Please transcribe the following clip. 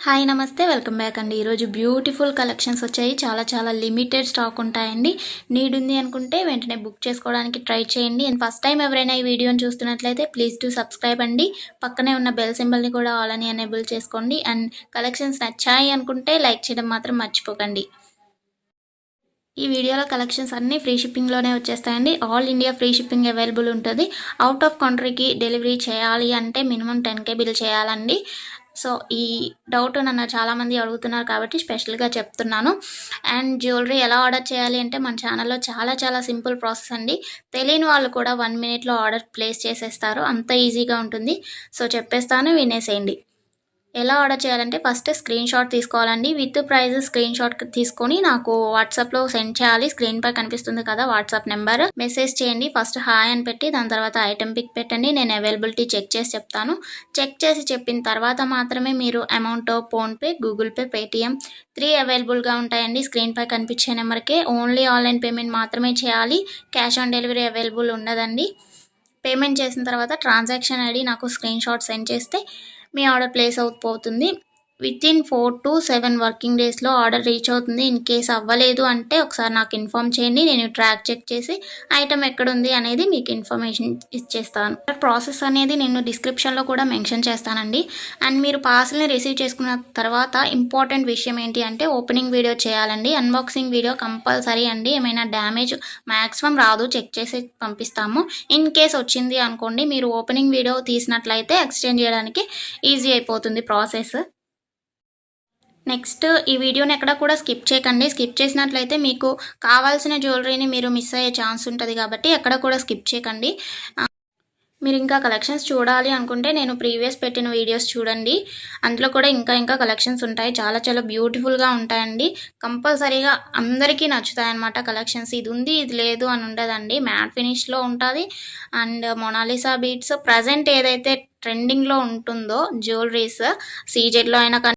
Hi నమస్తే welcome back అండి. ఈరోజు బ్యూటిఫుల్ కలెక్షన్స్ వచ్చాయి. చాలా లిమిటెడ్ స్టాక్ ఉంటాయండి. నీడ్ ఉంది అనుకుంటే వెంటనే బుక్ చేసుకోవడానికి ట్రై చేయండి. అండ్ ఫస్ట్ టైం ఎవరైనా ఈ వీడియోని చూస్తున్నట్లయితే ప్లీజ్ టు సబ్స్క్రైబ్ అండి. పక్కనే ఉన్న బెల్ సింబల్ని కూడా ఆల్ అని ఎనేబుల్ చేసుకోండి. అండ్ కలెక్షన్స్ నచ్చాయి అనుకుంటే లైక్ చేయడం మాత్రం మర్చిపోకండి. ఈ వీడియోలో కలెక్షన్స్ అన్నీ ఫ్రీ షిప్పింగ్లోనే వచ్చేస్తాయండి. All India free shipping available ఉంటుంది. అవుట్ ఆఫ్ కంట్రీకి డెలివరీ చేయాలి అంటే మినిమం 10K బిల్ చేయాలండి. సో ఈ డౌట్ నన్ను చాలామంది అడుగుతున్నారు కాబట్టి స్పెషల్గా చెప్తున్నాను. అండ్ జ్యువెలరీ ఎలా ఆర్డర్ చేయాలి అంటే మన ఛానల్లో చాలా సింపుల్ ప్రాసెస్ అండి. తెలియని వాళ్ళు కూడా 1 మినిట్లో ఆర్డర్ ప్లేస్ చేసేస్తారు. అంత ఈజీగా ఉంటుంది. సో చెప్పేస్తాను, వినేసేయండి. ఎలా ఆర్డర్ చేయాలంటే ఫస్ట్ స్క్రీన్ షాట్ తీసుకోవాలండి. విత్ ప్రైస్ స్క్రీన్ షాట్ తీసుకొని నాకు వాట్సాప్లో సెండ్ చేయాలి. స్క్రీన్ పై కనిపిస్తుంది కదా వాట్సాప్ నెంబర్, మెసేజ్ చేయండి. ఫస్ట్ హాయ్ అని పెట్టి దాని తర్వాత ఐటెం పిక్ పెట్టండి. నేను అవైలబిలిటీ చెక్ చేసి చెప్తాను. చెక్ చేసి చెప్పిన తర్వాత మాత్రమే మీరు amount PhonePe, Google pay, Paytm 3 అవైలబుల్గా ఉంటాయండి. స్క్రీన్ పై కనిపించే నెంబర్కే ఓన్లీ ఆన్లైన్ పేమెంట్ మాత్రమే చేయాలి. క్యాష్ ఆన్ డెలివరీ అవైలబుల్ ఉండదండి. పేమెంట్ చేసిన తర్వాత ట్రాన్సాక్షన్ ఐడి నాకు స్క్రీన్ షాట్ సెండ్ చేస్తే మీ ఆర్డర్ ప్లేస్ అవుతుంది. వితిన్ 4 to 7 వర్కింగ్ డేస్లో ఆర్డర్ రీచ్ అవుతుంది. ఇన్ కేస్ అవ్వలేదు అంటే ఒకసారి నాకు ఇన్ఫామ్ చేయండి. నేను ట్రాక్ చెక్ చేసి ఐటమ్ ఎక్కడుంది అనేది మీకు ఇన్ఫర్మేషన్ ఇచ్చేస్తాను. ప్రాసెస్ అనేది నేను డిస్క్రిప్షన్లో కూడా మెన్షన్ చేస్తానండి. అండ్ మీరు పార్సల్ని రిసీవ్ చేసుకున్న తర్వాత ఇంపార్టెంట్ విషయం ఏంటి అంటే ఓపెనింగ్ వీడియో చేయాలండి. అన్బాక్సింగ్ వీడియో కంపల్సరీ అండి. ఏమైనా డ్యామేజ్ మ్యాక్సిమం రాదు, చెక్ చేసి పంపిస్తాము. ఇన్ కేస్ వచ్చింది అనుకోండి, మీరు ఓపెనింగ్ వీడియో తీసినట్లయితే ఎక్స్చేంజ్ చేయడానికి ఈజీ అయిపోతుంది ప్రాసెస్. నెక్స్ట్ ఈ వీడియోని ఎక్కడ కూడా స్కిప్ చేయకండి. స్కిప్ చేసినట్లయితే మీకు కావాల్సిన జ్యువెలరీని మీరు మిస్ అయ్యే ఛాన్స్ ఉంటుంది కాబట్టి ఎక్కడ కూడా స్కిప్ చేయకండి. మీరు ఇంకా కలెక్షన్స్ చూడాలి అనుకుంటే నేను ప్రీవియస్ పెట్టిన వీడియోస్ చూడండి. అందులో కూడా ఇంకా కలెక్షన్స్ ఉంటాయి. చాలా బ్యూటిఫుల్గా ఉంటాయండి. కంపల్సరీగా అందరికీ నచ్చుతాయి అన్నమాట కలెక్షన్స్. ఇది ఉంది ఇది లేదు అని ఉండదండి. మ్యాట్ ఫినిష్లో ఉంటుంది. అండ్ మొనాలిసా బీట్స్ ప్రజెంట్ ఏదైతే ట్రెండింగ్లో ఉంటుందో జ్యువెలరీస్, సీజెడ్లో అయినా